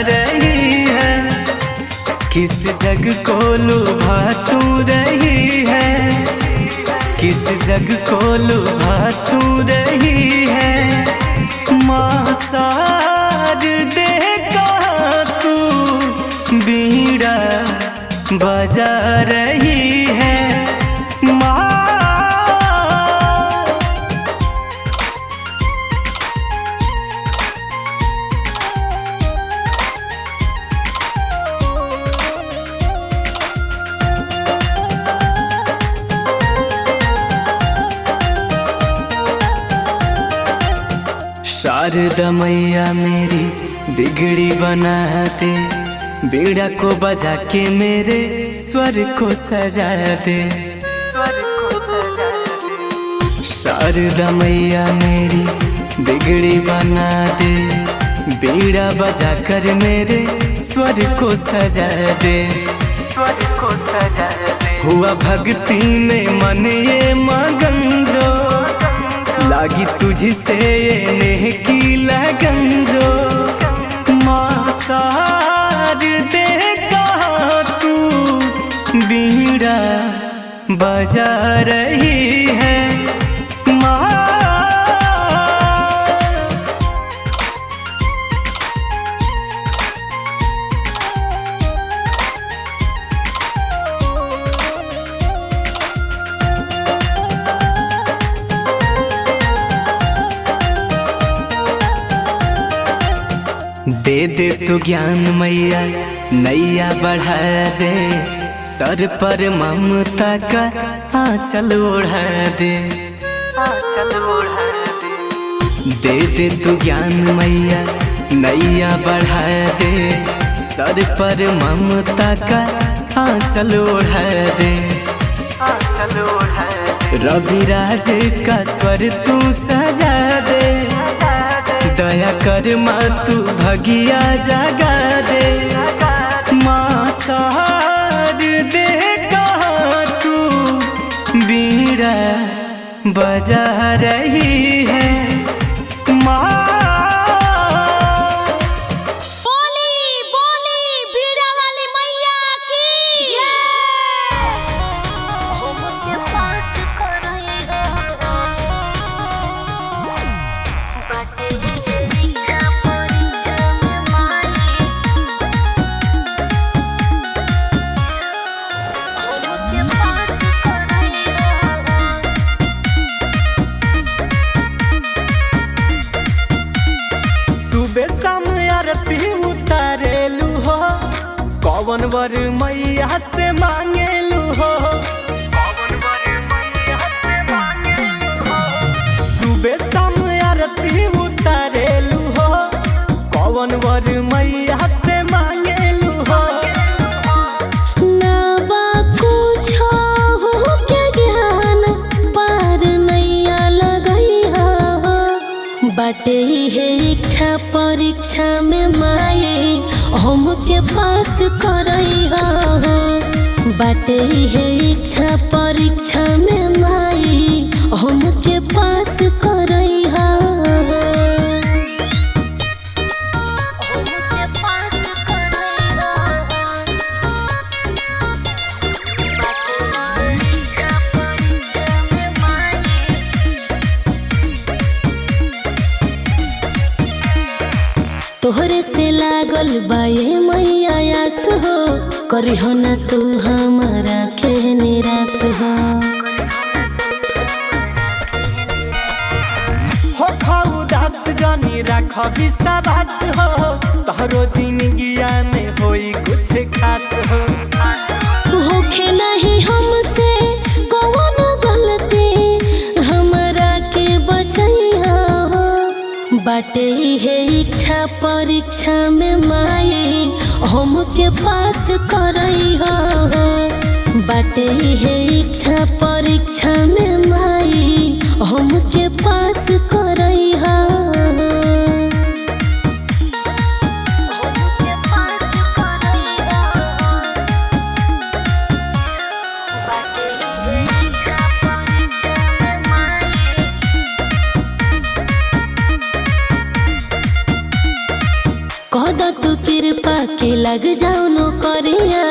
रही है, किस जग को लुभा तू रही है, किस जग को लुभा तू रही है। माँ सार दे कहा तू बीड़ा बजा रही है। शारदा मैया मेरी बिगड़ी बना दे, बीड़ा को बजा के मेरे स्वर को सजा दे, स्वर को सजा दे। शारदा मैया मेरी बिगड़ी बना दे, बीड़ा बजा कर मेरे स्वर को सजा दे, स्वर को सजा दे। हुआ भक्ति में मन ये मगन जो, लागी तुझसे ये नेह की लगन जो। माँ सार दे कहा तू बीड़ा बजा रही है। दे दे तू ज्ञान मैया नैया बढ़ा दे, सर पर ममता का आंचल ओढ़ा दे, आंचल ओढ़ा दे। दे दे तू ज्ञान मैया नैया बढ़ा दे, सर पर ममता का आंचल ओढ़ा दे, आंचल ओढ़ा दे। रविराज का स्वर तू सजा दे, दया कर माँ तू भगिया जगा दे। माँ सार दे कहा तू बीड़ा बजा रही है। सुबह शाम आरती उतारेलू हो, कौन वर मैया से मांगेलू हो। सुबह शाम आरती उतारेलू हो, कौन वर मैया से मांगेलू हो। ना कुछ हो के ज्ञान पार नैया लगई हो, बाटे है इच्छा परीक्षा में माए हमके पास करई हो। बाटे है इच्छा परीक्षा में माई हमके पास करई हो। तोहरे से लागल बाए मैया आस हो, करी हो ना तू हमारा के निराश हो। हो उदास जानी रख विश्वास हो, तोहरो जिंदगिया में होई कुछ खास हो। होखे नहीं हमसे कौनो गलती, हमारा के बचैया हो। बाटे है इच्छा परीक्षा में माई हमके पास करई हो। बाटे है इच्छा परीक्षा में माई हमके पास करई हो। कह तू तू कृपा के लग जाओ नौकरिया,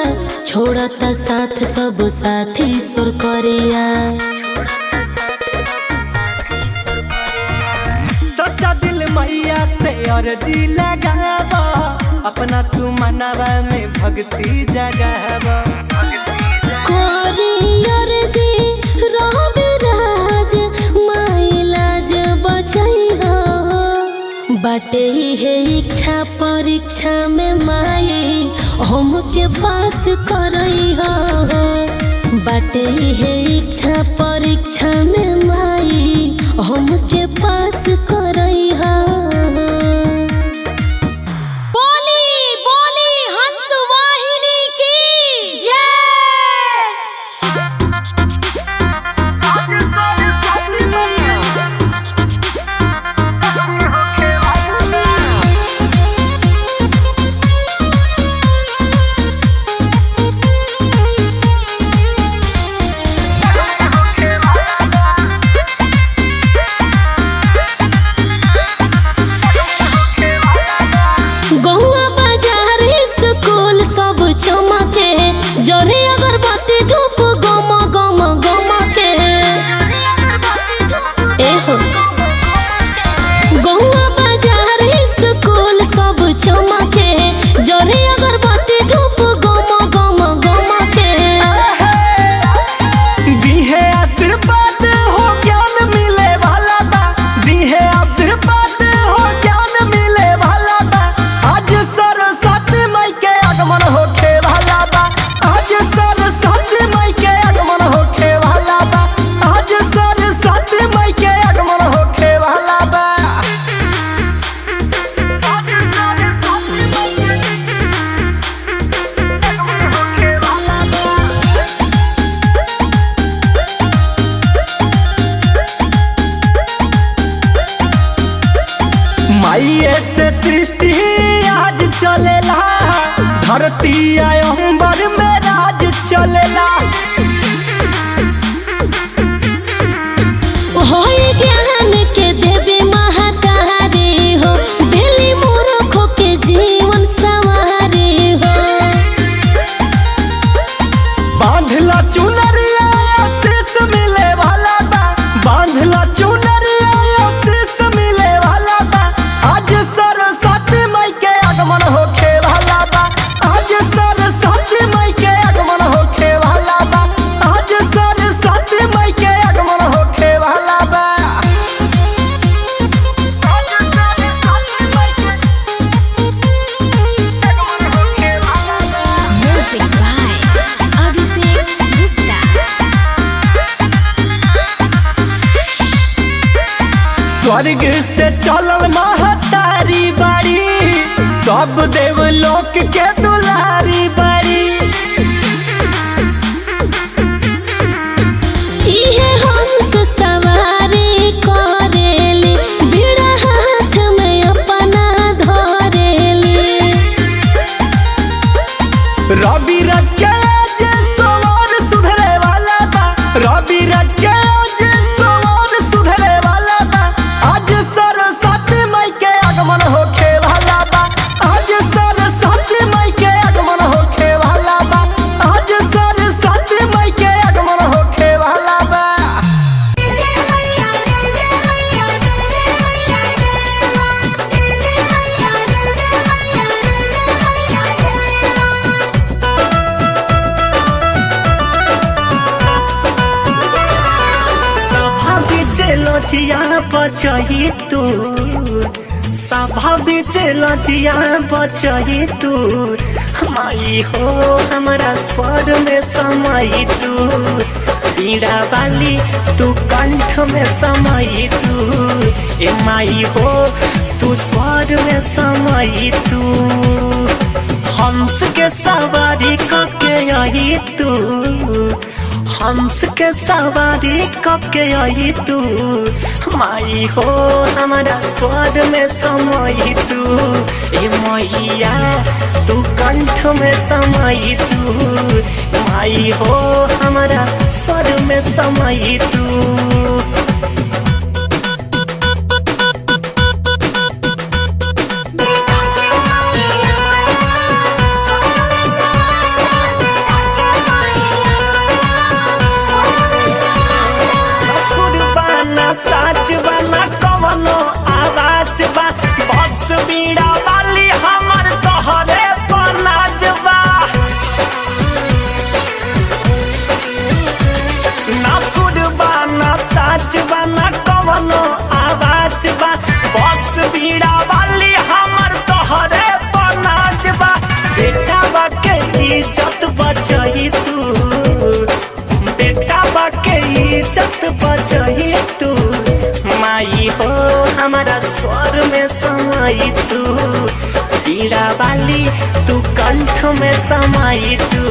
छोड़ता साथ सब साथी सुर करिया। सच्चा दिल मैया से अर्जी लगावा, अपना तू मनवा में भक्ति जगावा। बाटे है इच्छा परीक्षा में माई हमके पास करई हो। बाटे है इच्छा परीक्षा में माई हमके पास करई हो। जरे अगरबत्ती धूप गम गम गम के एहो गौआ बाजार स्कूल सब चमके, जरे अगरबत्ती धूप गम गम गम के। दीहे आशीर्वाद हो ज्ञान मिले वाला बा, दीहे आशीर्वाद हो ज्ञान मिले वाला बा। आज सरस्वती माई के आगमन होखे वाला बा, आज सरस्वती माई के आगमन होखे वाला बा, आज सरस्वती माई के आगमन होखे वाला बा। माइये से सृष्टि आज चलेला, धरती अंबर में राज चलेला। ज्ञान के देवी महातारी हो, दिल्ली मूर्खों के जीवन सवारी हो। बांधला चुनरिया आशीष मिले वाला बा, बांधला चुनरिया आशीष मिले वाला बा। आज सरस्वती माई के आगमन होखे वाला बा, आज सरस्वती माई के आगमन होखे वाला बा, आज सरस्वती माई के आगमन होखे वाला बा। स्वर्ग से चलल महतारी बाड़ी, सब देवलोक के दुलारी बाड़ी। इहे हंस सवारी करेली, बीड़ा हाथ में अपना धरेली। रवि राज के आज सवार सुधरे वाला बा, रवि राज के आज सवार सुधरे वाला बा। आज सरस्वती माई के आगमन होखे वाला बा, आज सरस्वती माई के आगमन होखे वाला बा, आज सरस्वती माई के आगमन होखे वाला बा। लचिया बचही तू, सभा बीच लचिया बचही तू। माई हो हमारा स्वर में समाई तू, पीड़ा वाली तू कंठ में समाई तू। ए माई हो तू स्वर में समाई तू। हंस के सवारी कके आई तू, हंस के सवारी कके आई तू। माई हो हमारा स्वर में समाई तू। ए मैया तू कंठ में समाई तू। माई हो हमारा स्वर में समाई तू। इज्जत बचाई तू माई हो हमारा स्वर में समाई तू पीड़ा वाली तू कंठ में समाई तू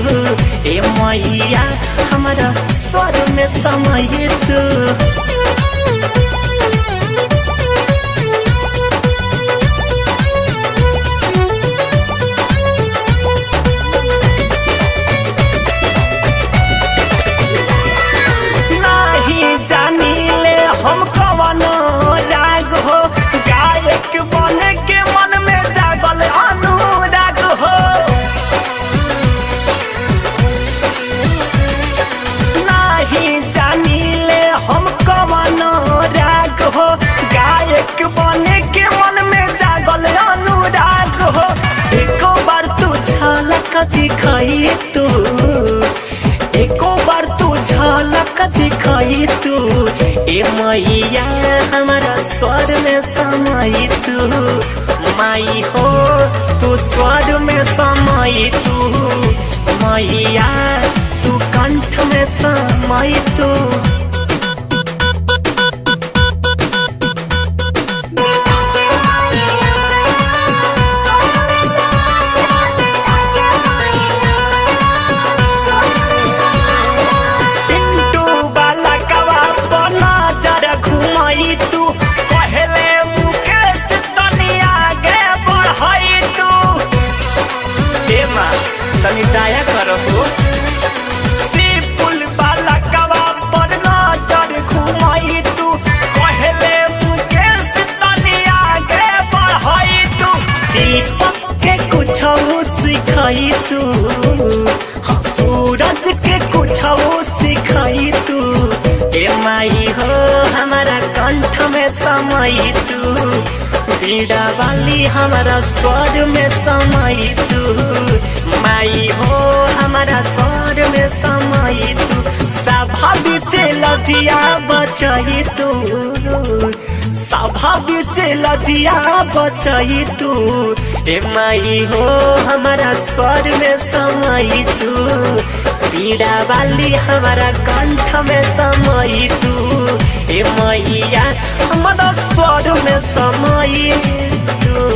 ए मैया हमारा स्वर में समाई तू। जानीले हम कवनो राग हो गायक बन के मन में जागल अनुराग हो नहीं जानीले हम कवनो राग हो गायक बन के मन में जागल अनुराग हो एको बार तू झलक दिखाई तू एको बार तू झलक दिखाई तू ए मैया हमारा स्वर में समाई तू माई हो तू स्वर में समाई तू मैया तू कंठ में समाई तू। तनी दया करो पुल वाला कवा पर नजर घुमाई तू कहले मुकेश तनी आगे बढ़ाई तू दीपक के कुछ सिखाई तू हाँ सूरज के कुछ सिखाई तू ए माई हो हमारा कंठ में समाई तू पीड़ा वाली हमारा स्वर में समाई तू माई हो हमारा स्वर में समाई तू सभा बीच लजिया बचाई तू सभा बीच लजिया बचाई तू ए माई हो हमारा स्वर में समाई तू पीड़ा वाली हमारा कंठ में समाई तू ए मैया हमारा स्वर में समाई तू।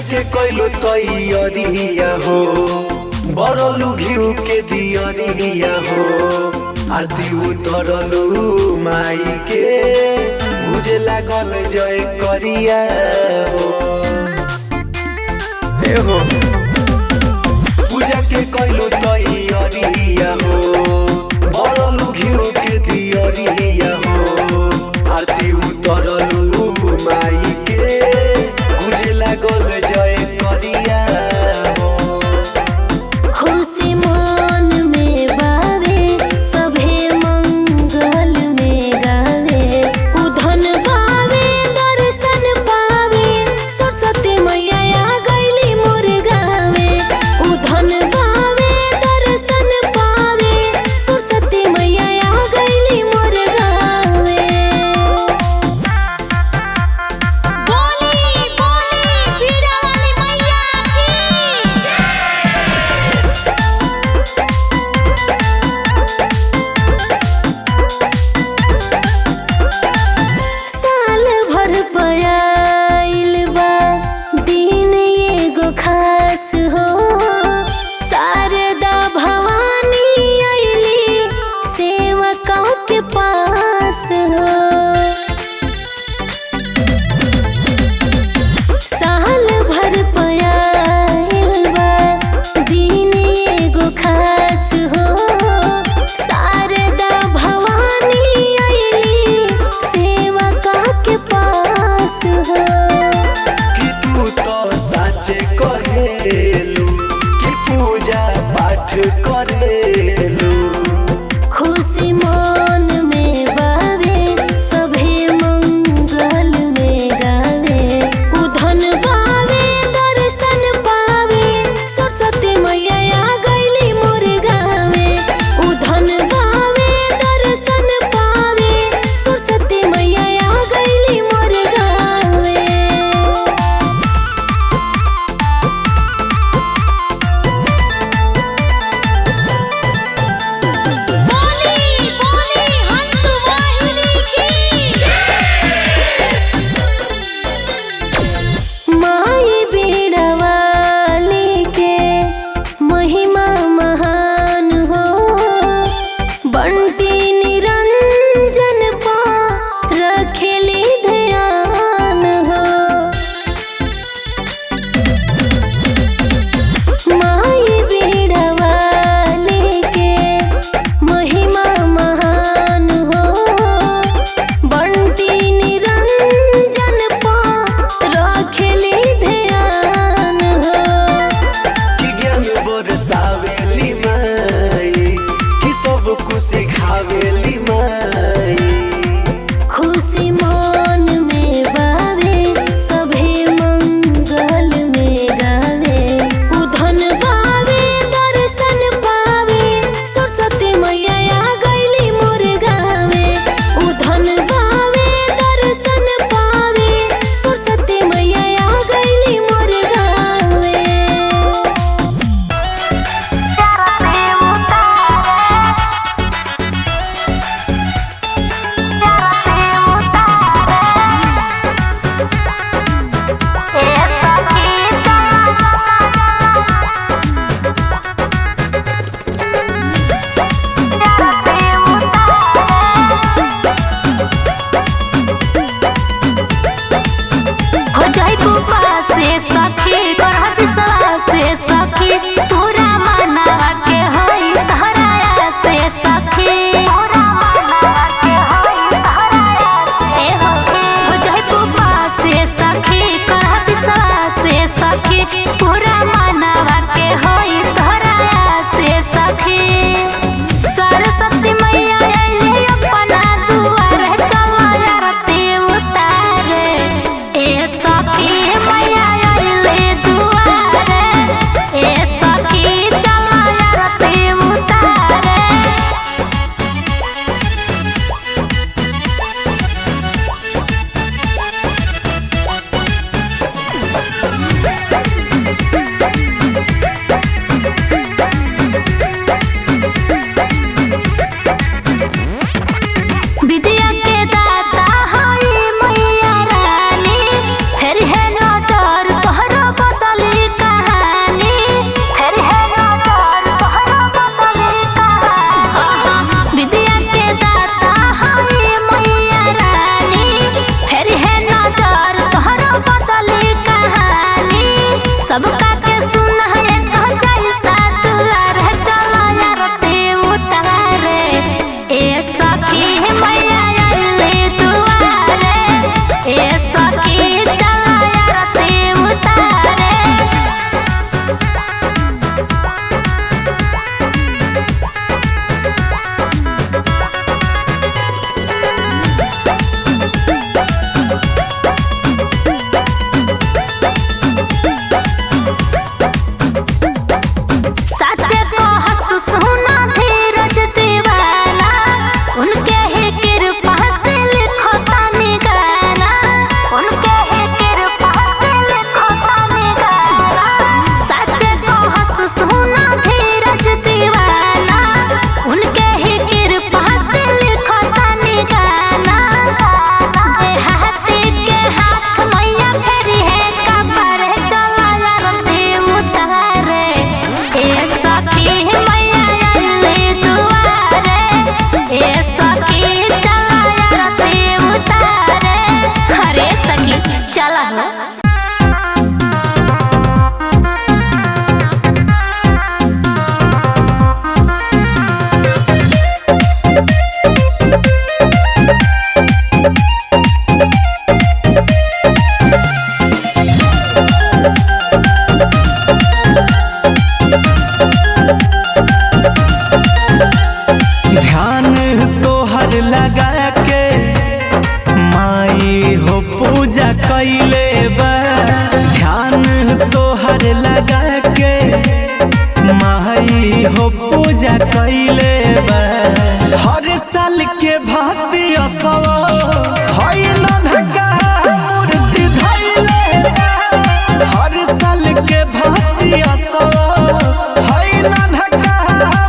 के कैलो तैयारिया हो बरलू घिउ के दियरिया हो आरती उतरलू माई के बुझे लागल जय करिया हो पूजा के कैलो तैयारिया हो बरलू घिउ के दियरिया हो आरती उतरलू माई के बुझे लागल जय करिया खुशी मन में बावे सभे मंगल में गावे उधन पावे दर्शन पावे सरस्वती मैया आ गईली मोर गावे उधन पावे दर्शन पावे सरस्वती मैया आ गईली मोर गावे। बोली बोली पीड़ा वाली मैया साल भर पयाइल बा दिन एगो खास हो शारदा भवानी आइली सेवकों के पास हो साल भर पयाइल बा दिन एगो खास हो शारदा भवानी आइली सेवकों के पास हो कि तू तो सच कहेलू कि पूजा पाठ करेलू खुशी मन में बावे सभे मंगल सिखावेली माई कि सब कुछ सिखावेली माई। खुशी मन में बावे सभे मंगल में गावे उधन गावे दर्शन पावे सरस्वती मैया आ गईली मोर गावे उधन गावे दर्शन पावे सरस्वती मैया आ गईली मोर गावे। हो जाई पुपा से सखी करह विश्वास से सखी पूरा मानवा के होई धराया से सखी पूरा मानवा के होई धराया से हो जाई पुपा से सखी करह विश्वास से सखी पूरा मानवा के होई धराया से सखी। सरस्वती मैया आइले अपना दुआर चला आरती उतारे ए सखी मैया आइले दुआरे ए सखी चला आरती उतारे। विद्या के दाता हई मैया रानी फेर है नजर तोहरो बदली कहानी फेर है नजर तोहरो बदली कहानी। विद्या के दाता हई मैया रानी फेर है नजर तोहरो बदली कहानी सबका के सुन है कह जैसा दुलार चला आरती उतारे ए सखी मैया आइले दुआरे ए सखी चला आरती उतारे। साचे को हंस सुना धीरज दीवाना उनके ही कृपा से लिखो तानी गाना उनके ही कृपा से लिखो तानी गाना। साचे को हंस सुना धीरज दीवाना उनके ही कृपा से लिखो तानी गाना। ए हाथी के हाथ मैया फेरी है कबर चला आरती उतारे ए सखी मैया आइले दुआरे ए सखी चला आरती उतारे। अरे सखी चला हो। ध्यान तोहर लगा के माई हो पूजा कैले बा ध्यान तोहर लगा के माई हो पूजा कैले बा हर साल के भांति असवा हई नन्हका मूर्ति धइले बा हर साल के भांति असवा हई नन्हका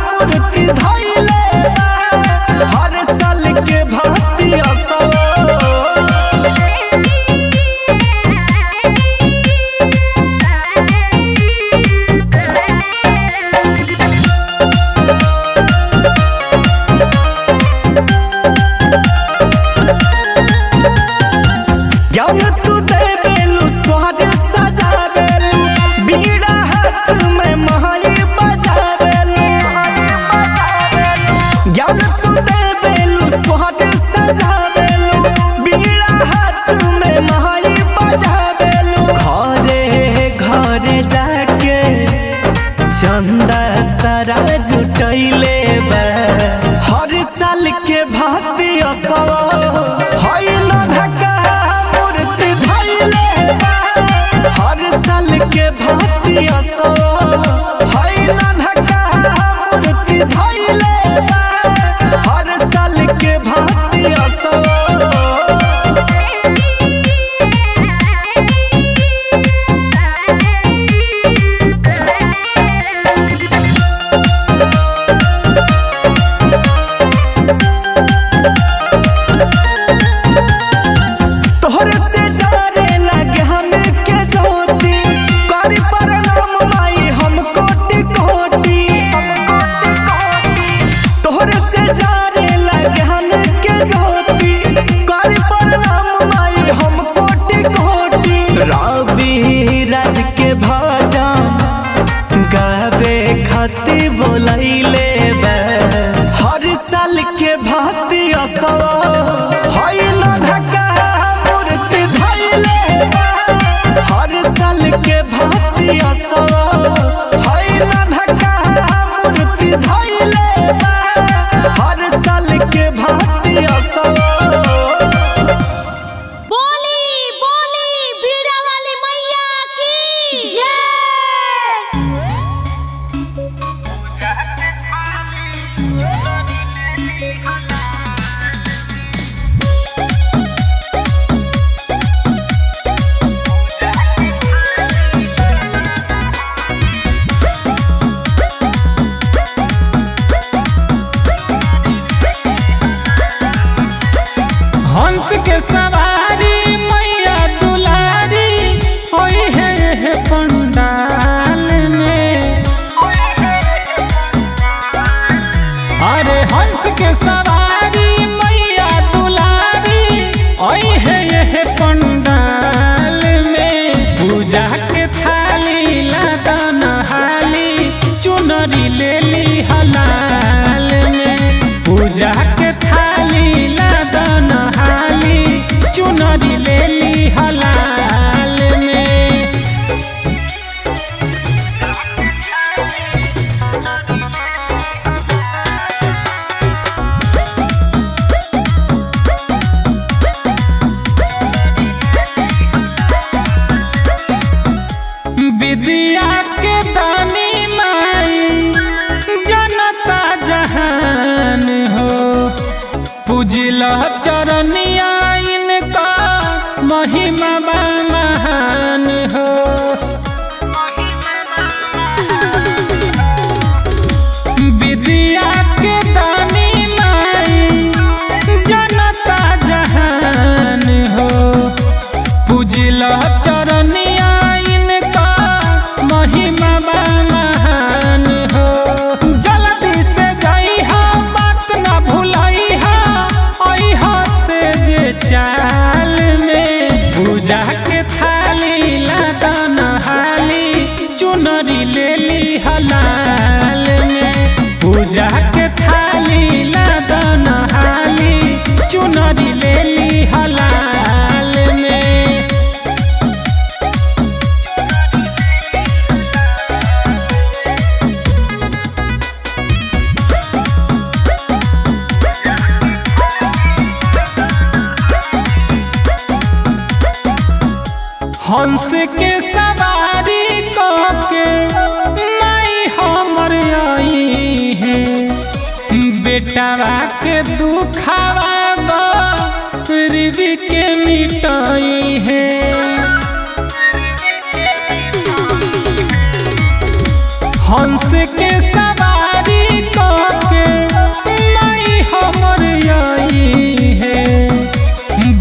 मूर्ति धइले बा हर साल के भांति असवा। सारा जुटैले बा हर साल के भांति असव हई नन्हका मूर्ति धैले बा हर साल के भांति असव हई नन्हका मूर्ति धैले बा हर साल के भांति असव राज के भजन गावे खातिर बोलैले बा हर साल के भांति असव हई नन्हका मूर्ति धैले बा हर साल के भांति असव हई नन्हका मूर्ति धैले बा हर साल के भांति असव हंस के सवारी मैया दुलारी होई है पंडाल में। अरे हंस के सवारी मैया दुलारी होई है पंडाल में। पूजा के थाली लादन हाली चुनरी ले ली हलाल में। पूजा के थाली लादन हाली चुनरी ले ली हलाल में। विद्या के दानी माई जनता जहान हो। पूजिल चरनिया इनका महिमा महान हो। विद्या के दानी माई जनता जहान हो। पूजिल चरनिया इनका महिमा महान हो। जल्दी से जाइहा बात न भुलाइहा अइहा तेज चाल में। पूजा के थाली लादन हाली चुनरी ले ली हलाल में। पूजा के थाली लादन हाली चुनरी ले ली हलाल में। हंस के सवारी के माई हमर आई है। बेटावा के दुखावा गरीबी के मिटाई है। हंस के सवारी के माई हमर आई है।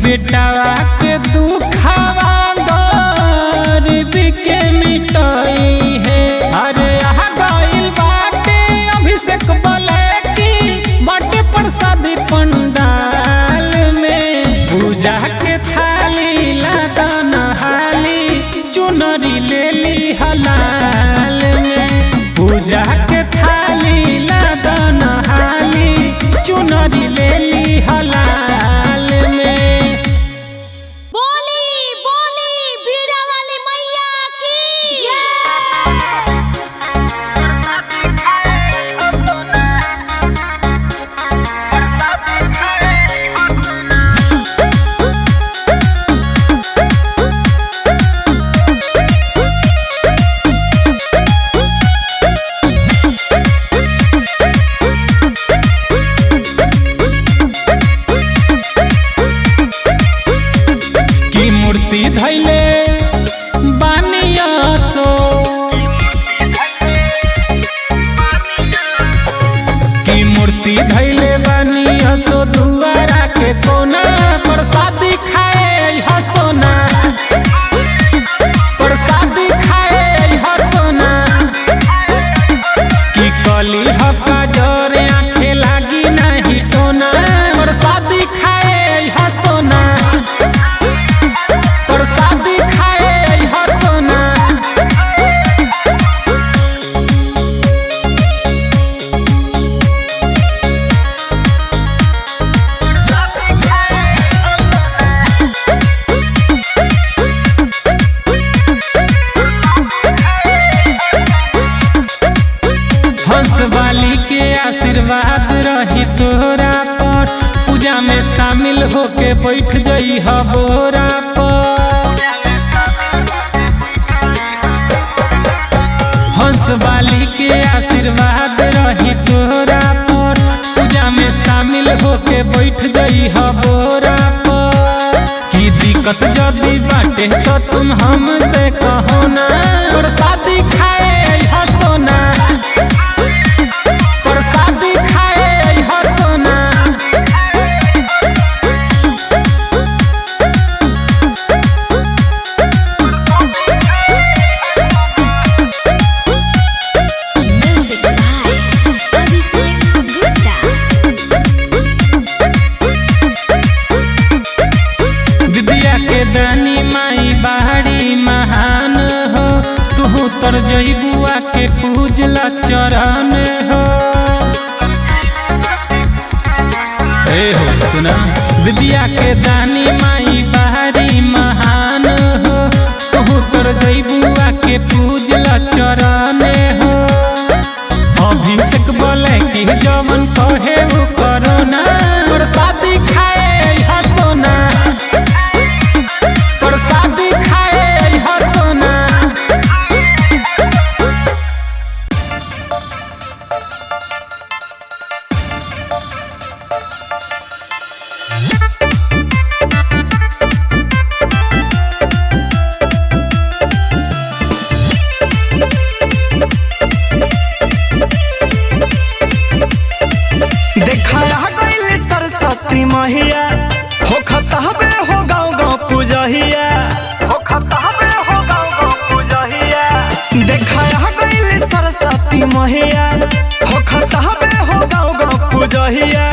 बेटावा के दुखावा गरीबी के मिटाई है। अरे आ गइल बाटे अभिषेक बलैकी बाटे प्रसादी पंडाल में। पूजा के थाली लादन हाली चुनरी ले ली हलाल में। पूजा के थाली लादन हाली चुनरी ले ली हलाल में। मूर्ति धैले बानी हसो दुआरा के कोना प्रसादी खाए हसोना प्रसादी खाए हसोना की कली हका जर आँखे लागी नहीं टोना प्रसादी खाए हसोना प्रसादी खाए हसोना। हंसवाली के आशीर्वाद रही तोरा पर पूजा में शामिल होके बैठ गई बोरा पर। हंसवाली के आशीर्वाद रही तोरा पर पूजा में शामिल होके बैठ गई बोरा पर। की दिक्कत जदी बाटे तो तुम हमसे कहो ना प्रसादी खाए हसोना प्रसादी खाए हसोना। विद्या के दानी माई बाहरी महान हो तू तर जई बुआ के पूजला चरण हो। हो सुना विद्या के दानी माई बाहरी महान हो तू तर जई बुआ के पूजला चरण हो। अभिषेक बोले कि जवन कहे वो करो ना प्रसादी खाए हसोना प्रसादी खाए हसोना। देखाया गइल सरस्वती मैया हो खतहबे हो गाँव गाँव पूजहिया हो खतहबे हो गाँव गाँव पूजहिया। देखाया गइल सरस्वती मैया हो खतहबे हो गाँव गाँव पूजहिया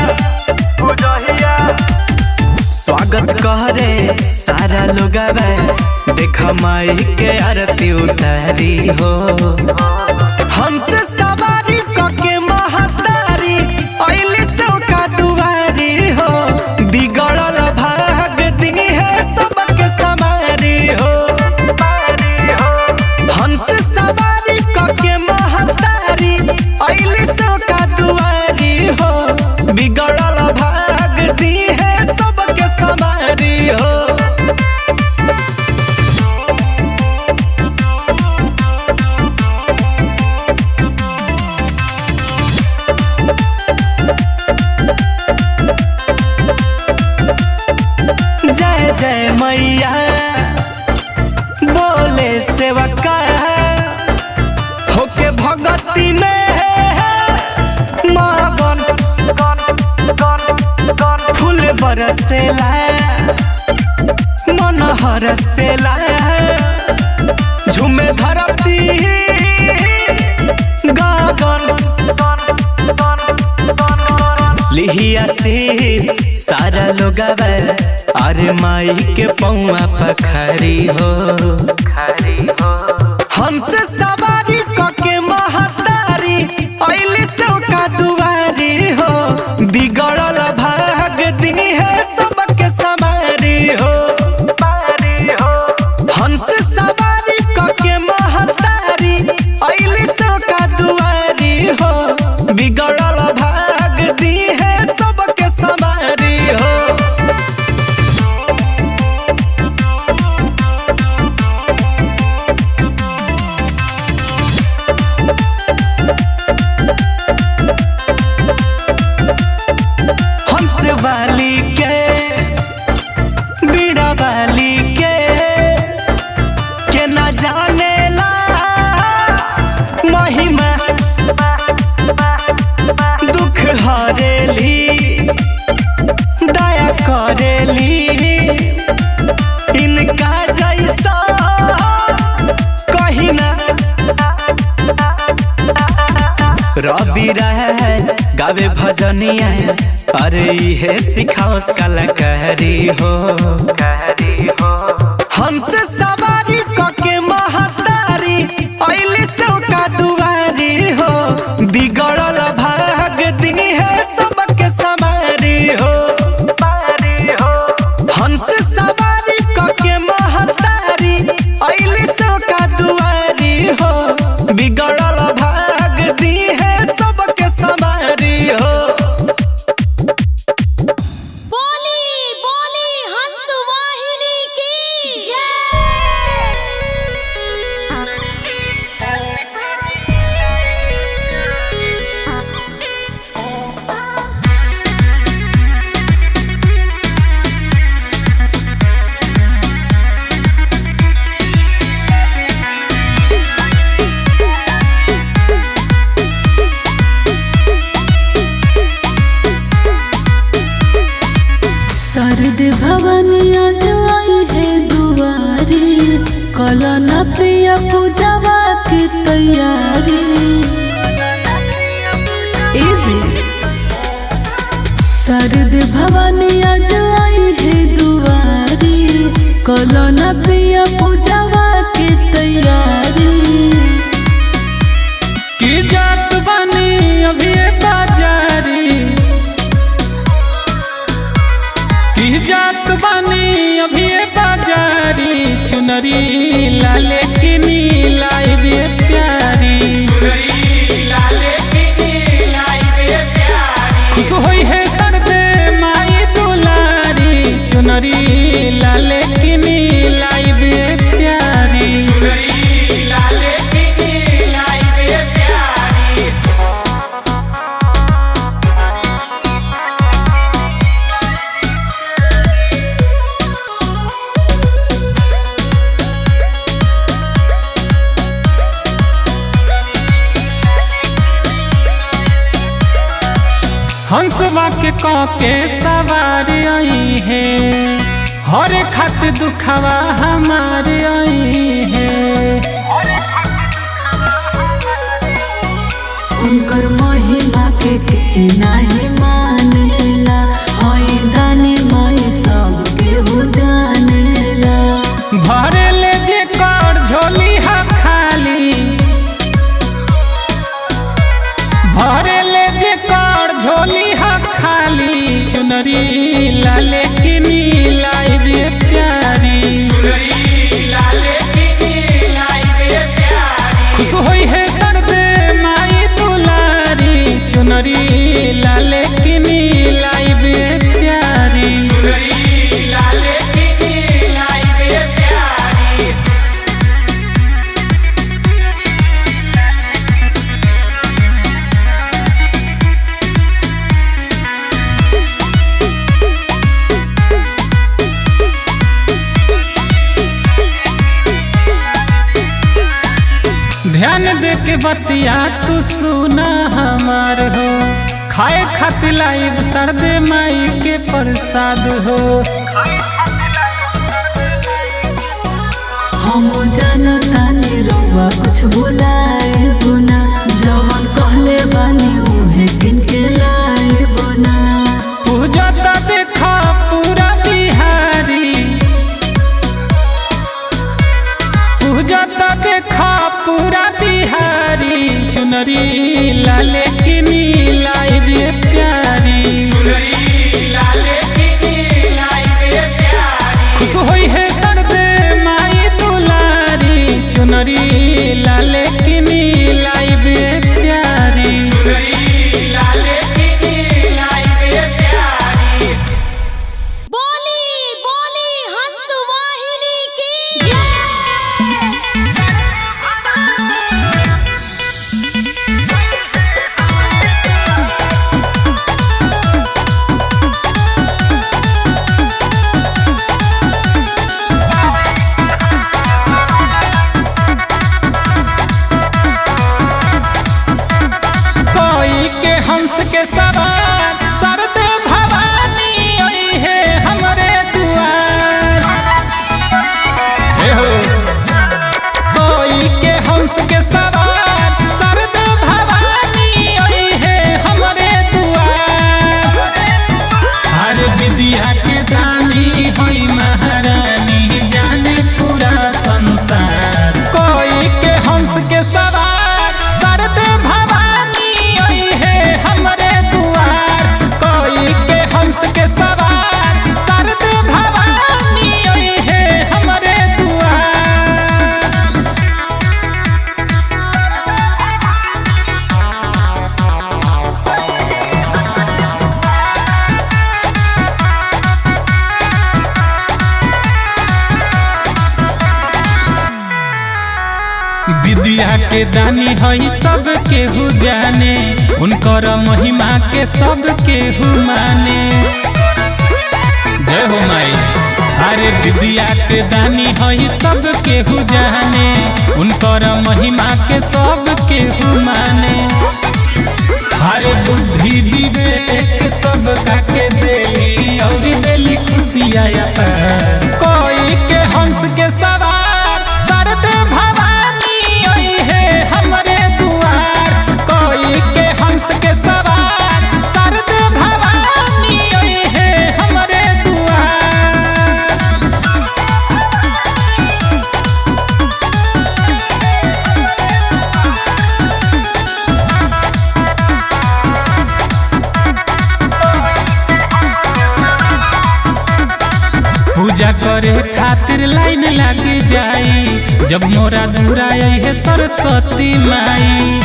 पूजहिया। स्वागत करे सारा लोग देखा माई के आरती उतारी हो हमसे सवारी कके महतारी अइली सौका दुआरी हो बिगड़ल भाग दी है सबके सवारी हो हमसे सवारी कके महतारी अइली सौका दुआरी हो बिगड़ल भाग दी है सबके सवारी हो। जय जय मैया बोले सेवका होके भगती में मगन फूल बरसेला मन हरसेला झूमे धरती गगन लिहिया शीश सारा लोग अरे माई के पौआ पखारी हो हमसे सवारी कके महतारी अइली सौका दुआरी हो बिगड़ल भाग दी है सबके सवारी हो हमसे सवारी कके महतारी अइली सौका दुआरी हो बिगड़ल भाग दी है सबके सवारी हो। हमसे वाली के बीड़ा वाली के ना जाने ला महिमा अभिराज गावे भजनिया अरे इहे सिखाओस कलाकारी हो हमसे सवारी कके महतारी अइली सौका दुआरी हो बिगड़ल भाग दी है सबके सवारी हो हमसे सवारी कके महतारी अइली सौका दुआरी हो बिगड़ल भाग दी है सबके सवारी हो। बोली बोली हंस वाहिनी की जय। शारद भवानी आज आई है दुआरी कलना पिया पूजवा की तैयारी शारद भवानी आज आई है दुआरी कलना पिया पूजवा की तैयारी की जात बनी अभी बाजारी की जात बनी अभी बाजारी चुनरी लाले की नीलाई बे प्यारी खुश होई है सरदे माई दुलारी चुनरी लाले की नीलाई बे प्यारी हंसवा के कौके सवार आई है हर खत दुखवा हमारे आई है उनकर महिमा के नहीं मानेला होई दानी माई सब केहू जानेला भरे ले जे कर झोली हा खाली भरे ले जे कर झोली हा खाली चुनरी लाले की नीलाई बे प्यारी खुश होई है सरदे माई दुलारी चुनरी लाले की नीलाई बे प्यारी ध्यान दे के बतिया तू सुना हमार हो खाए खातिर लाइब सरदे माई के प्रसाद हो हम जानता नहीं रहुआ कुछ बुलाए बुना जवन कहले बानी उहे किनके लाए बुना पूजा ता देखा पूरा बिहारी पूजा ता देखा पूरा बिहारी चुनरी लाले की नीलाई बे प्यारी खुश होई है सरदे माई दुलारी चुनरी लाले की नीलाई बे प्यारी बोली बोली हंस वाहिनी की जय। हंस के सवार सरदे भवानी आई है हमरे दुआर हे हो कोई के हंस के सवार सरदे भवानी आई के दानी हई सब केहू जाने, उनकर महिमा के सब केहू माने। जय हो माई। अरे विद्या के दानी हई सब केहू जाने, उनकर महिमा के सब केहू माने। अरे बुद्धि विवेक सब के देली और देली खुशियाँ कोई के हंस के सवार चढ़ते भवानी आई है हमरे दुआर। कोई के हंस के सवार चढ़ते भवानी आई है हमरे दुआर। पूजा करे खातिर लाइन लग जाई, जब मोरा दूरा आई है सरस्वती माई।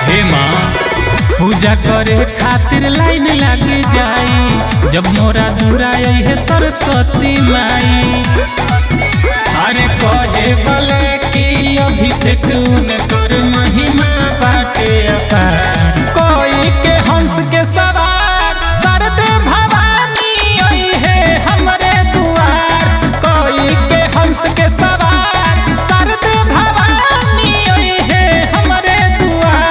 हे माँ पूजा करे खातिर लाइन लग जाई, जब मोरा दूरा आई है सरस्वती माई। अरे कहे बोले कि अभिषेक उनकर महिमा बाटे अपार। कोई के हंस के सवार चढ़ते भवानी आई है हमरे दुआर। कोई के हंस के सवार चढ़ते भवानी आई है हमरे दुआर।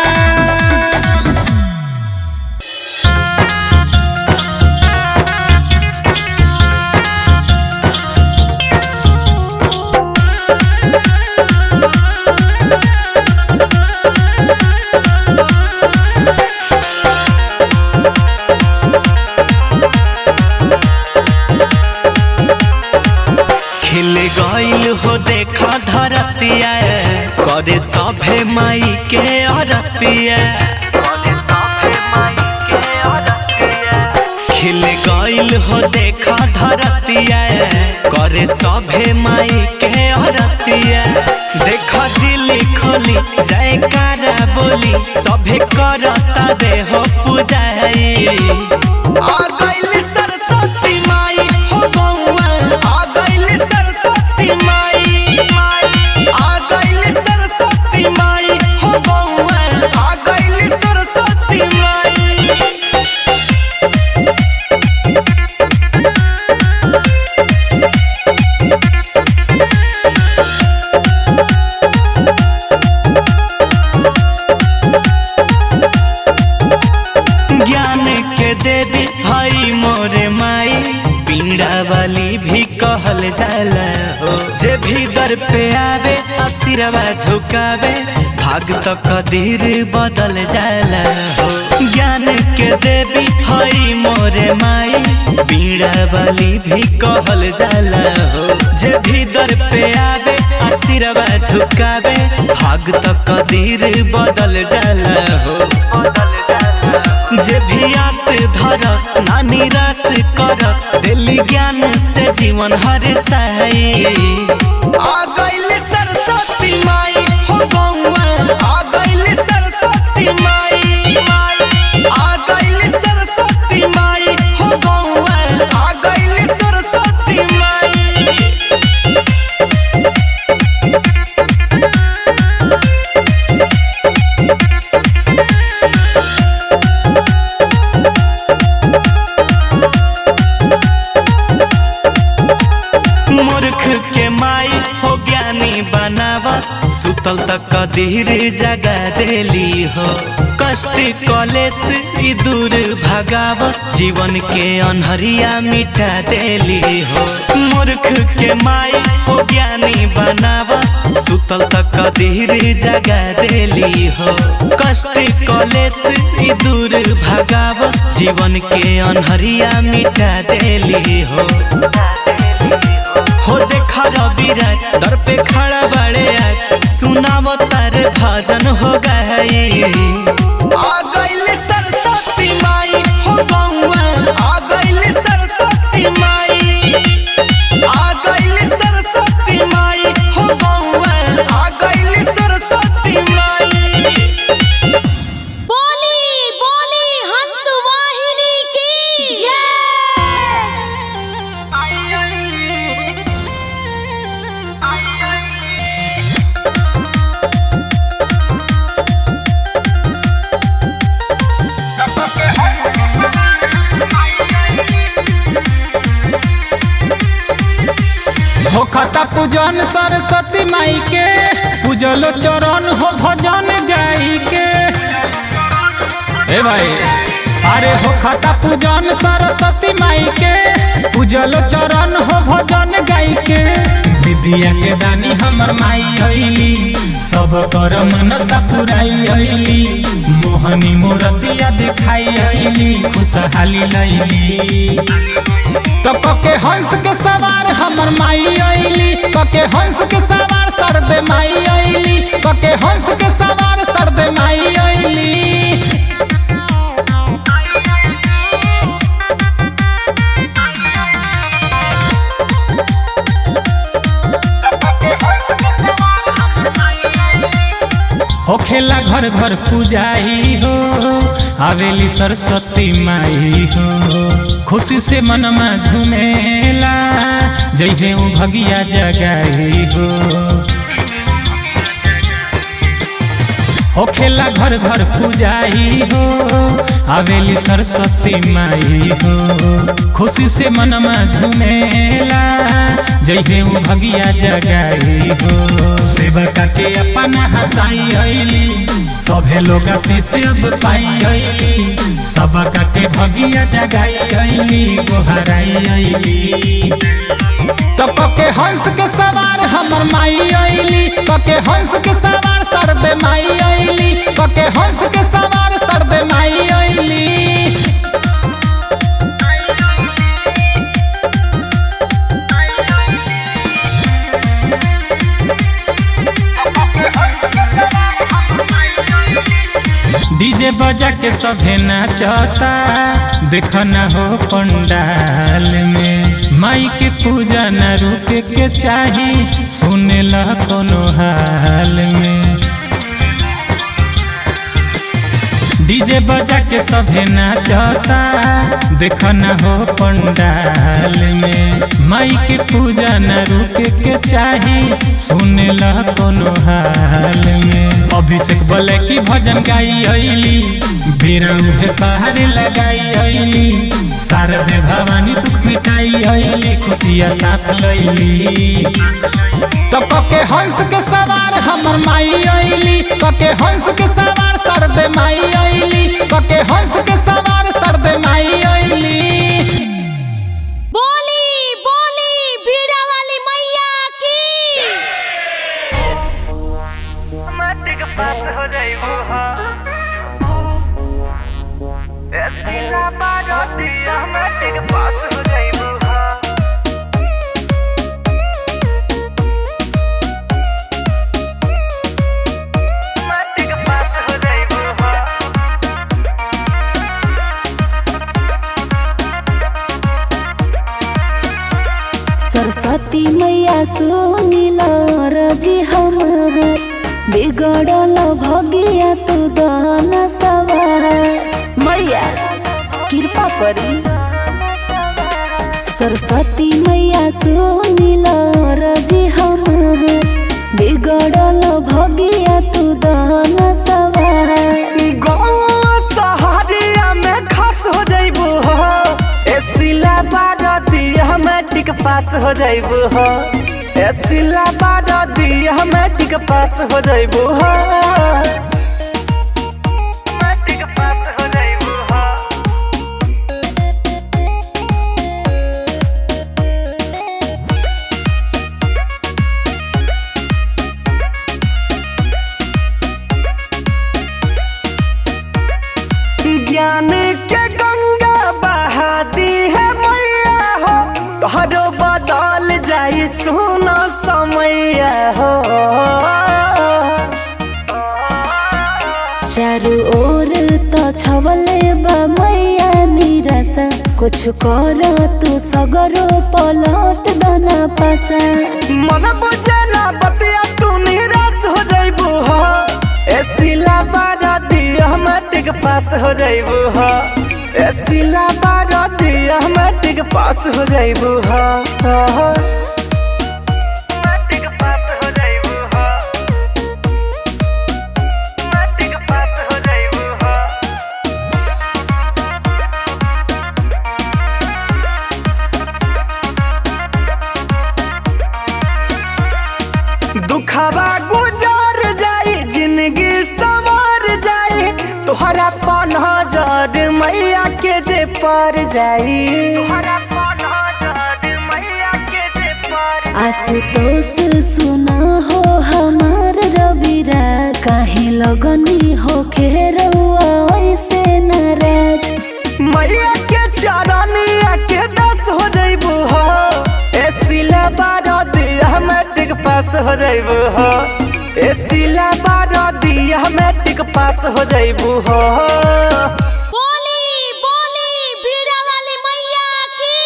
खिल गइल हो देखा धरतिया, करे सभे माई के अरतिया। खिल गइल हो देखा धरतिया, करे सभे माई के अरतिया। देखा दिल खोली जयकारा बोली, सभे करता देहो पूजाई। आ गइल सरस्वती माई हो बउआ, आ गइल सरस्वती माई। आ गइल सरस्वती माई हो बउआ, आ गइल सरस्वती माई। ज्ञान के देवी हई मोरे माई, पीड़ा वाली भी कहल जाला हो। जे भी दर पे आवे आशीर्वाद झुकावे, भाग तो कदीर बदल जाला हो। ज्ञान के देवी हई मोरे माई, पीड़ा वाली भी कहल जाला हो। जे भी दर पे आवे आशीर्वाद झुकावे, भाग तो कदीर बदल जाला हो। जे भी आस धरस ना निराश करस, दिल ज्ञान से जीवन हर सही। आ गइल सरस्वती माई हो बउआ, आ गइल सरस्वती माई। आ गइल सरस्वती माई हो बउआ, आ गइल सरस्वती माई। मूर्ख के माई हो ज्ञानी बनावस, सुतल तक कदीर जगा देली हो। कष्ट कलेस ई दूर भगावस, जीवन के अनहरिया मिटा देली हो। मूर्ख के माई हो ज्ञानी बनावस, सुतल तक कदीर जगा देली हो। कष्ट कलेस ई दूर भगावस, जीवन के अनहरिया मिटा देली हो। हो देखा रविराज दर पे खड़ा बड़े आज, सुनावो तार भजन हो गई। आ गइल सरस्वती माई हो बउआ, आ गइल सरस्वती माई। आ गइल सरस्वती माई हो बउआ, आ गइल सरस्वती माई। बोली बोली हंस वाहिनी की जय। होखता पूजन सरस्वती माई के, पूजलो चरण हो भजन गाई के। ए भाई अरे होखता पूजन सरस्वती माई के, पूजलो चरण हो भजन गाई के। विद्या के दानी हमर माई अइली, सब कर मनसा पुराई अइली। मोहनी मूर्तिया दिखाई अइली, खुशहाली लइली। तो पके हंस के सवार हमर माई अइली, पके हंस के सवार सरदे माई अइली, पके हंस के सवार सरदे माई अइली। होखेला घर घर पूजाई हो, आवेली सरस्वती माई हो। खुशी से मनमा झूमेला, जइहे उ भगिया जगाई हो। होखेला घर घर पूजाई हो, आवेली सरस्वती माई हो। खुशी से मनमा झूमेला, जइहे उ भगिया जगाई हो। सेवका के अपना हंसाई अइली, सभे लोग आशीष पाई अइली। सबका के भगिया जगाई अइली, गोहराई अइली। तो पके हंस के सवार हमर माई अइली, पके हंस के सवार सरदे माई अइली, पके हंस के सवार सरदे माई अइली। डीजे बजा के सभे नाचता, देख न हो पंडाल में। माई के पूजा न रुके के चाही, सुनेला कोनो हाल में। डीजे बजा के सभे नाचता, देख न हो पंडाल में। माई के पूजा न रुके के चाही, सुनेला कोनो हाल में। अभिषेक बोले की भजन गाई अइली, बिरौहे पहाड़ लगाई अइली। शारदे भवानी दुख मिटाई अइली, खुशिया साथ लइली। तो पके हंस के सवार हमर माई अइली, पके हंस के सवार सरदे माई अइली, पके हंस के सवार सरदे माई अइली। बोली बोली बीड़ा वाली मैया की। माटिक पास हो जाइबो हा, एसिला बारतिया माटिक पास हो जाइबो हा। माटिक पास हो जाइबो हा। सरस्वती मैया सुनिल रजी हमार, बिगड़ल भगिया तू दान सवार। मैया कृपा करी, सरस्वती मैया सुनिल रजी हमार, बिगड़ल भगिया तू दान सवार। गौवा सहारिया में खास हो जाइबो हो, एसिला बारतिया मैट्रिक पास हो जाइबो हो। एसिला बारतिया मैट्रिक पास हो जाइबो हो। माटिक पास हो जाइबो हा। ज्ञान के गंगा बहा दी है मैया हो, तोहरो बदल जाई सोना समैया हो। चारू ओर तो छवले बा मैया निराशा, कुछ कर तू सगरो पलट दना पासा। मन बुझे ना बतिया तू निराश हो जाइबो हो, एसिला बारतिया मैट्रिक पास हो जाइबो हो। एसिला बारतिया मैट्रिक पास हो जाइबो हो। माटिक पास हो जाइबो हा। माटिक पास हो जाइबो हा। तोहरा पन हजार मैया के जे पर जाई आशुतोष सुना हो हमार रविरा काहे लगनी हो खेरौआ ऐसे नाराज मैया के चरनिया के दस हो जइबू हो एसिला बारह दिया मैट्रिक पास हो जइबू हो एसिला बारह दिया मैट्रिक पास हो जइबू हो बोली बोली बीड़ा वाली मैया की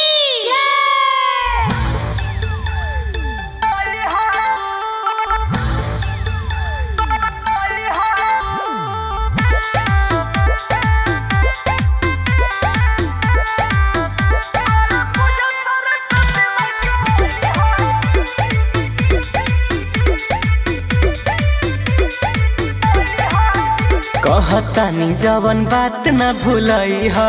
कहतानी जवन बात न भूलई हो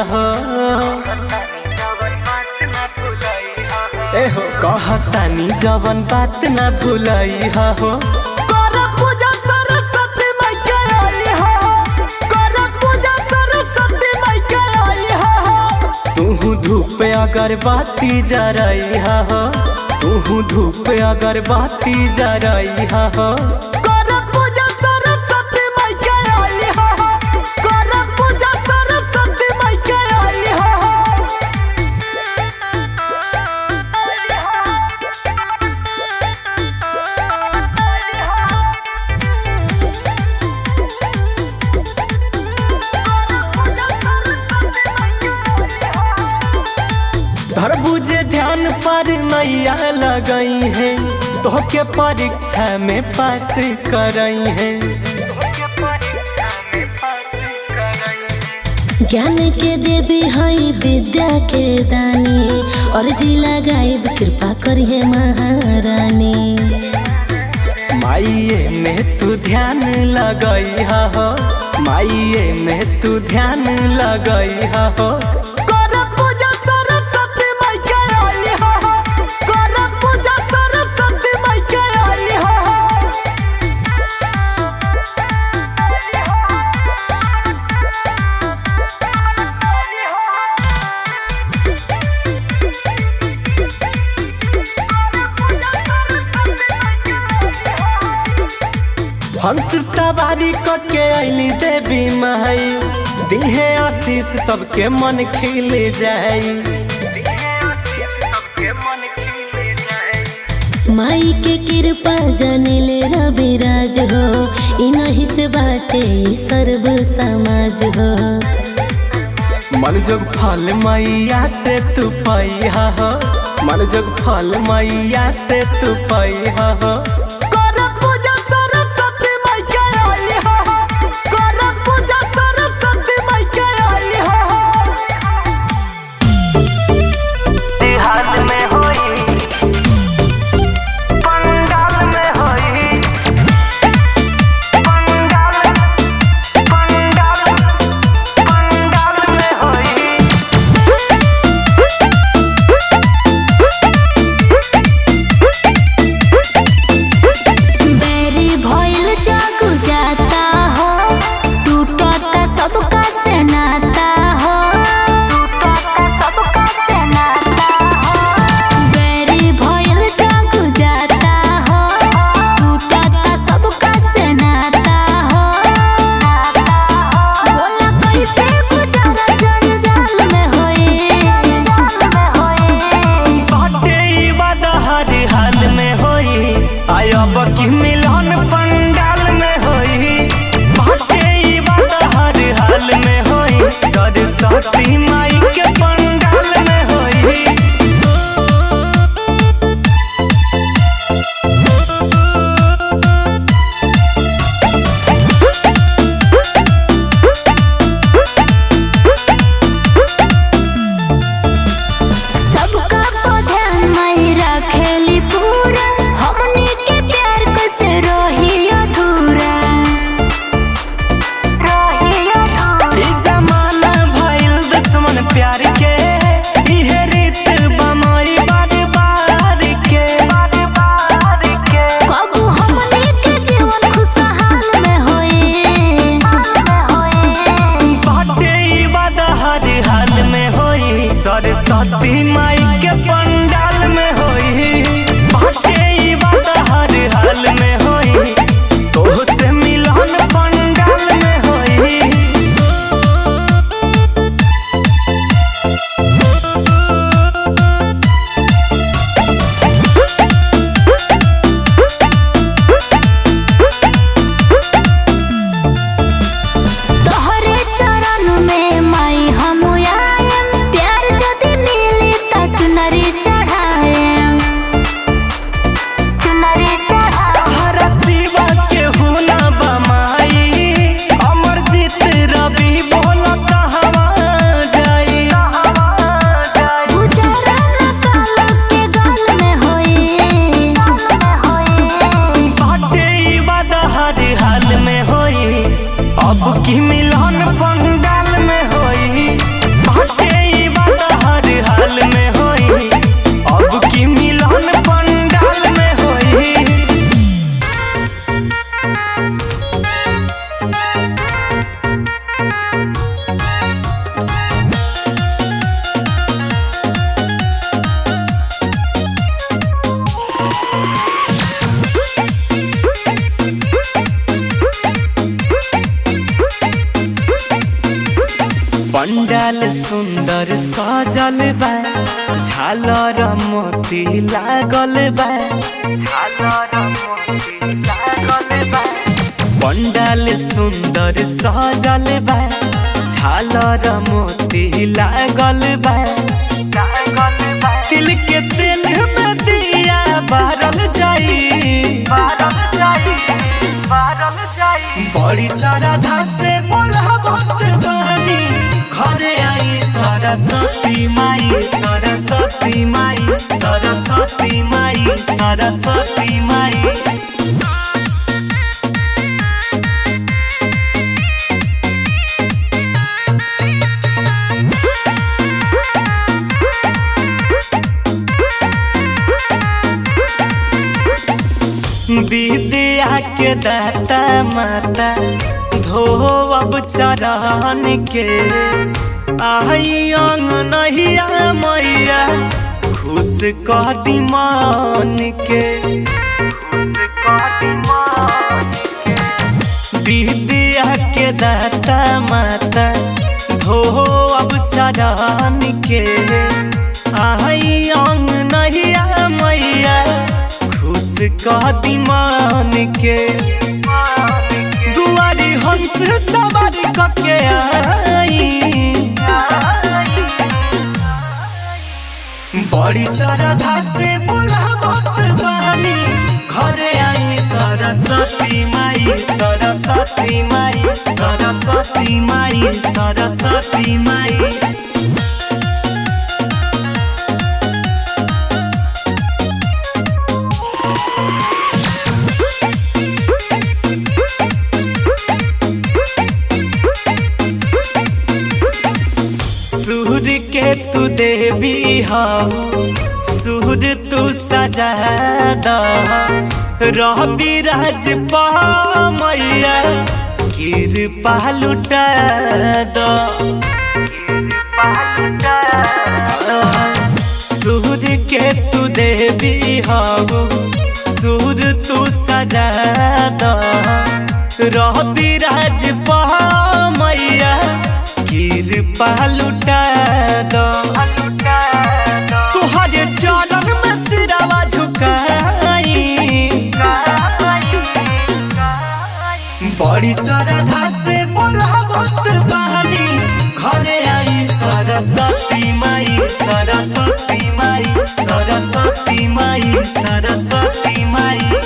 एहो कहतानी जवन बात न भूलई हो कर पूजा सरस्वती माई के आई हो कर पूजा सरस्वती माई के आई हो तू धूप अगरबत्ती जरई हो तू धूप अगरबत्ती जरई हो कर पूजा सरस्वती माई के आई हो कर पूजा सरस्वती माई के आई हो धरबूजे ध्यान पर नैया लगई है तोहके परीक्षा में पास करई है ज्ञान के देवी हई विद्या के दानी और जिला गायब कृपा करिए महारानी माइये में तू ध्यान लगई हो माइये में तू ध्यान लगई हो कर पूजा सरस्वती माई के आई हो कर पूजा सरस्वती माई के आई हो हंस सवारी करके आईली देवी माई दिहे आशीष सबके मन खिल जाई माई के कृपा जानिले रविराज हो इनहि से बाटे सर्व समाज हो मन जोग फल मैया से तू पैहा हो मन जोग फल मैया से तू पैहा हो सरस्वती माई के पंडाल में होई बाटे ई बात हर हाल में होई तोह से मिलन पंडाल में होई। तोहरे चरण में माई हम आएम प्यार जदी मिली त चुनरी चढ़ाएम तहरा शिवा के हुना बमाई अमर जीत रवि बोल कहवा जाई। गुजरा काल के गाल में होई बाटे ई बात हर हाल में होई अब की मिलन पंडाल में होई बाटे ई बात हर हाल में होई अब की मिलन पंडाल में होई। पंडाल सुंदर सजल बा झालर मोती लागल बा पंडाल सुंदर सजल बा झालर मोती लागल बा तिल के तेल में दिया बारल जाई बड़ी श्रद्धा से बोलावत बानी घरे आई सरस्वती माई सरस्वती माई सरस्वती माई सरस्वती माई। विद्या के दाता माता धोअब चरण के आई अंगनहिया मैया खुश कह दी मन के विद्या के दाता माता धोअब चरण के आई अंगनहिया मैया खुश कह दी मन के दुआरी हंस सवारी कके आई बड़ी श्रद्धा से बुलावत बानी घरे आई सरस्वती माई सरस्वती माई सरस्वती माई सरस्वती माई। सूर्य के तू देवी हो सूर्य तू सजा द रवि राज मैया कृपा लुटा द सूर्य के तू देवी हो सूर्य तू सजा द रवि राज मैया कृपा लुटा दो तुहरे चरण में सिरावा झुकाई बड़ी श्रद्धा से बोलावत बानी घरे आई सरस्वती माई सरस्वती माई सरस्वती माई सरस्वती माई।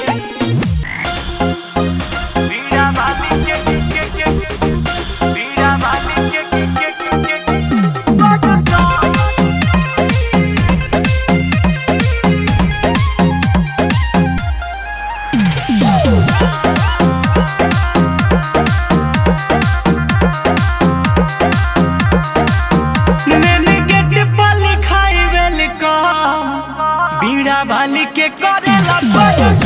बीड़ा वाली के करेला स्वागत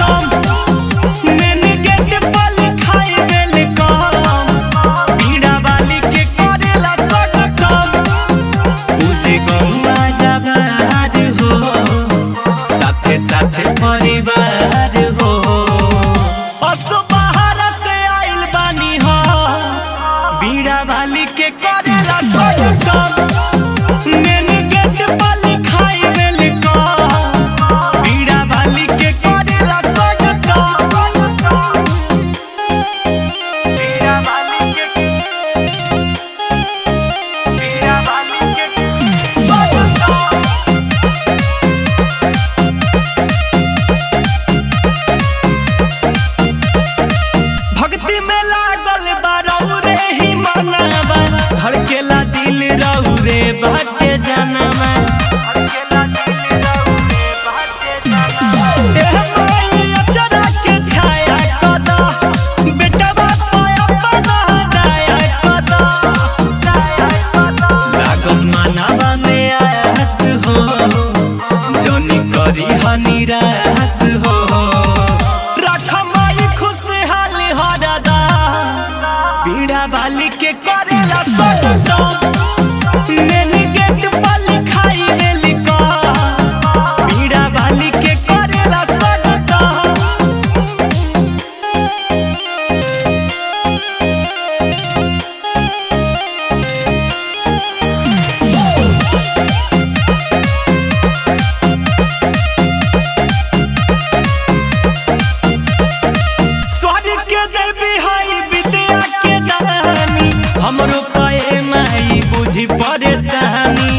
बुझी परेशानी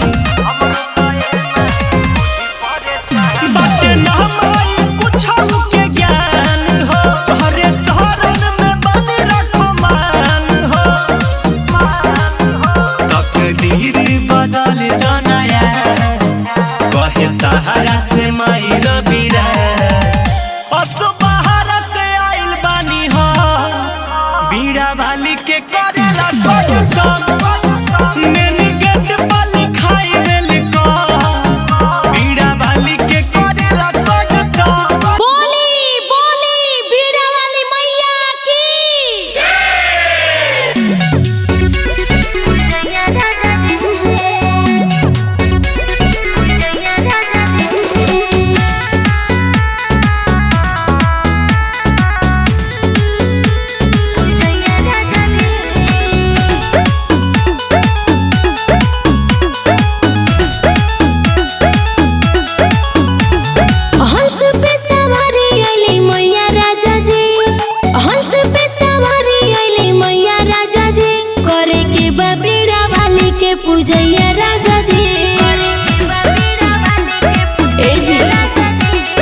बाटे ना माई कुछ के ज्ञान हो हरे शरण में बनी रखो मान हो तकदीर बदल दनाया कहे तहरा से माई रबिराज असुबहरा से आइल बानी हो बीड़ा वाली के करेला स्वागत मैंने गेट पर लिखाई वेलको बीड़ा वाली के करेला स्वागत बोली बोली बीड़ा वाली मैया की हंस पे सवारी आइली मैया राजा जी हंस पे सवारी आइली मैया राजा जी करे के बा बीड़ा वाली के पूजैया राजा जी ए जी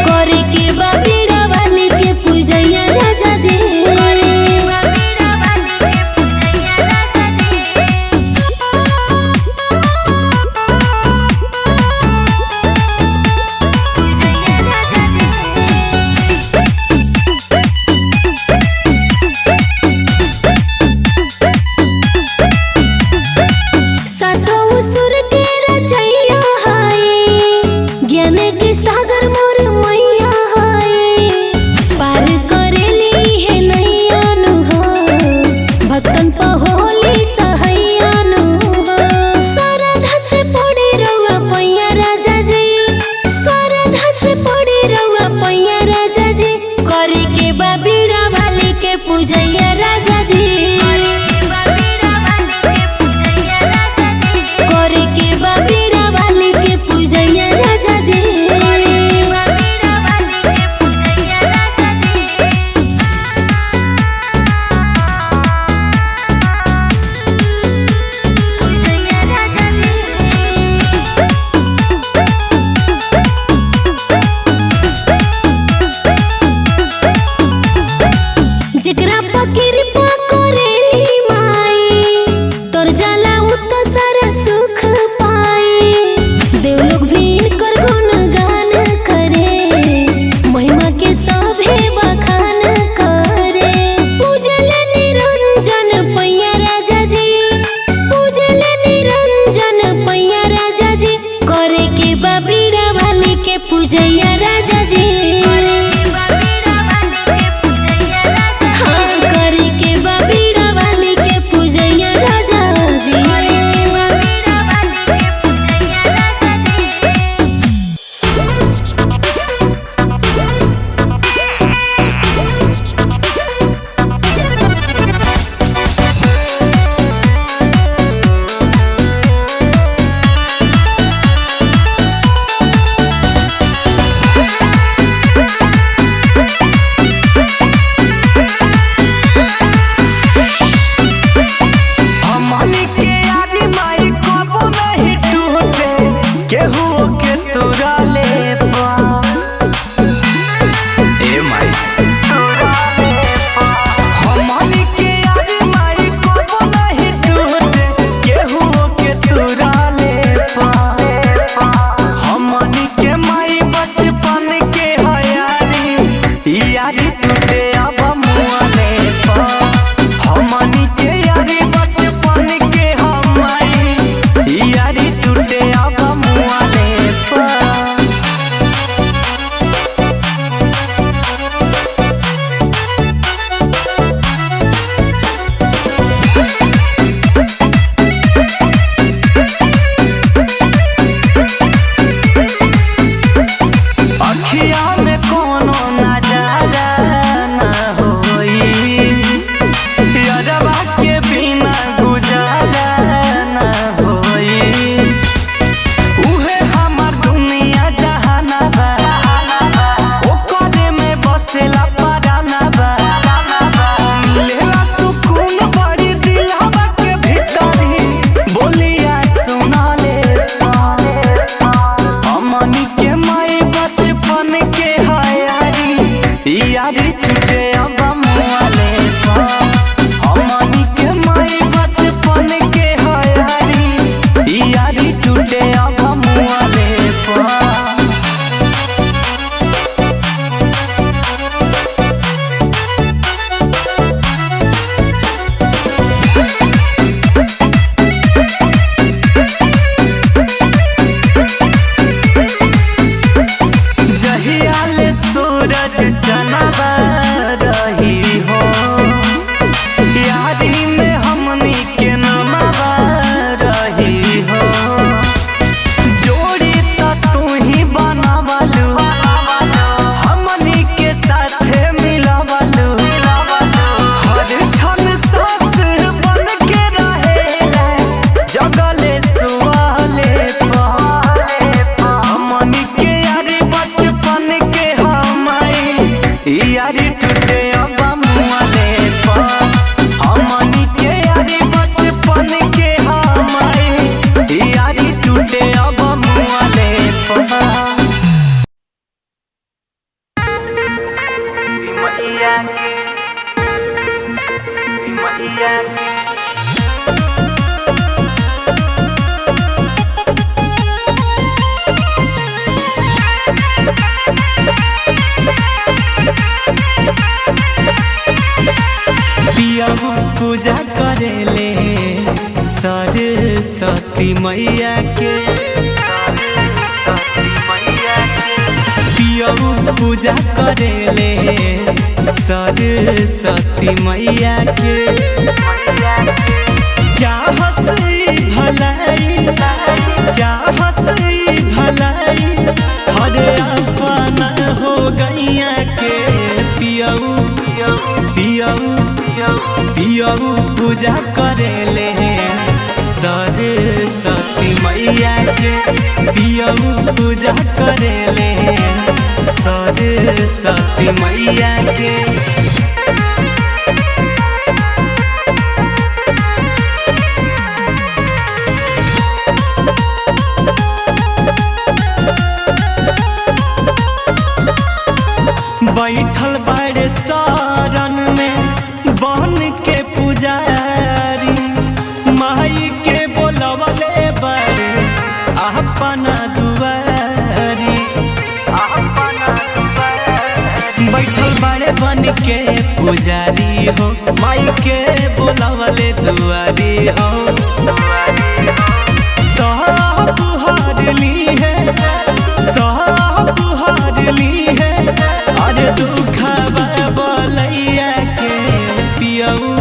करे के बा बीड़ा वाली के पूजैया राजा जी सातों सुर के रचैया हाय ज्ञान के सागर मोर मैया हाय पार करेली है नैया नु हो भक्तन पहोली सहैया नु हो सरधा से पड़े रउआ पैया राजा जी सरधा से पड़े रउआ पैया राजा जी करे के बा बीड़ा वाली के पूजैया राजा जी करे के बा बीड़ा वाली के पूजैया राजा जी जेकरा पकिर पा करेली माई तोर जाला उत सारा सुख पाई देवलोग भी इनकर गुणगान करे महिमा के सभे बखान करे पूजल निरंजन पैया राजा जी पूजल निरंजन पैया राजा जी करे के बा बीड़ा वाली के पूजैया राजा जी हाँ करे के बा बीड़ा वाली के पूजैया राजा जी सरस्वती मैया के पियऊ पूजा करेले सरस्वती मैया के चाहस भलाई चाहस भलाई हरे अपना हो गैया के पियऊ पियऊ पियऊ पूजा करेले सरस्वती मैया के पियऊ पूजा करेले सरस्वती मैया के बैठल बड़े शरण में बन के पुजारी माई के बोलवले बड़े अपना दुआरी बैठल बड़े बन के पुजारी हो माई के बोलवले दुआरी हो सब हारली है सब हारली है अरे दुखवा बोलैया के पियऊ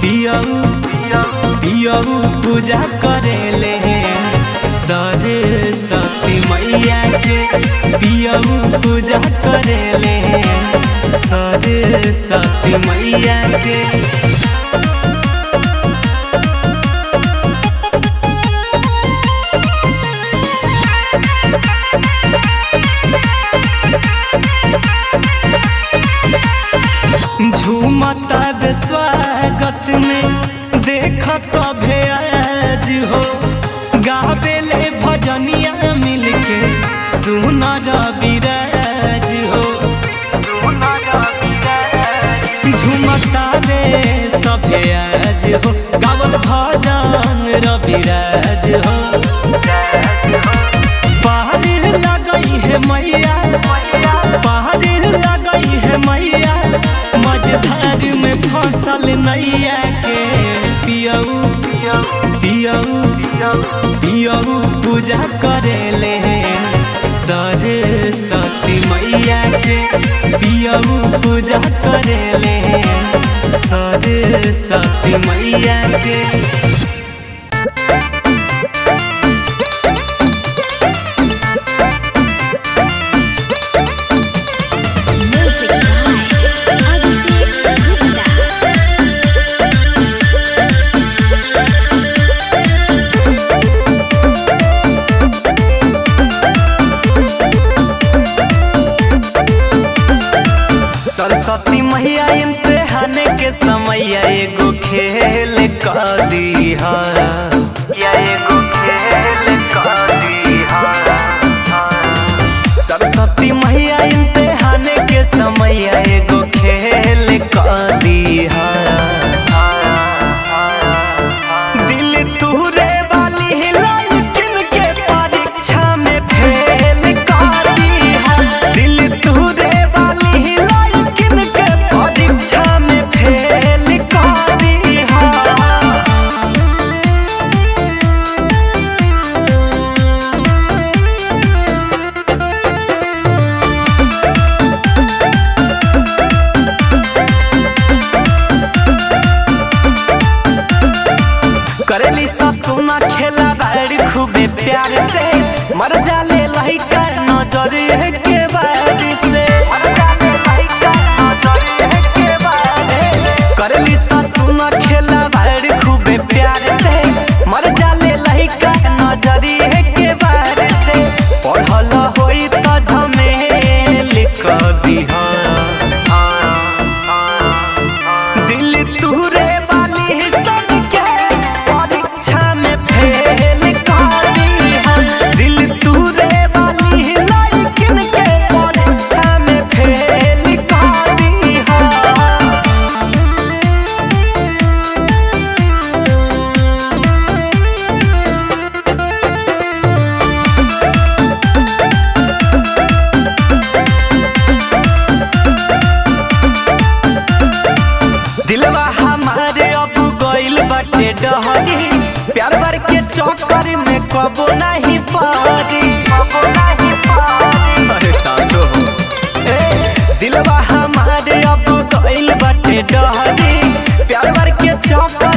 पियऊ पियऊ पूजा करेले सरस्वती मैया के पियऊ पूजा करेले सरस्वती मैया के झूमता स्वागत में देख सभे आज हो गावेले भजनिया मिलके सुनर विराज हो झूमता सभे आज हो गावस भजन रविराज हो बाहर लगई है मैया बाहर लगई है मैया मझधार में फसल नैया के पियऊ पियऊ पियऊ पूजा करेले सरस्वती मैया के पियऊ पूजा करेले सरस्वती मैया के सरस्वती मैया इम्तिहान के समय एगो खेल कर दीहा या एगो खेल कर दीहा सरस्वती मैया इम्तिहान के समय एगो खेल कर दीहा दिल तुरे वाली लड़किन के परीक्षा में फेल कर दीहा दिल तुरे परीक्षा में फेल कर दीहा करेली ससुना खेला बाड़ी खूबे प्यार से मर जाले लहिका नजर के बारी से करेली ससुना खेला बाड़ी खूबे प्यार से मर जाले लहिका नजर के बारी से पढ़ल होई त झमेल क दीहा दिल तुरे दिल तुरे वाली लड़किन के परीक्षा में फेल कर दीहा चक्कर में कबो नहीं पारी। अरे सासो हो दिलवा हमारे अब गइल बाटे डहरी, प्यार के चक्कर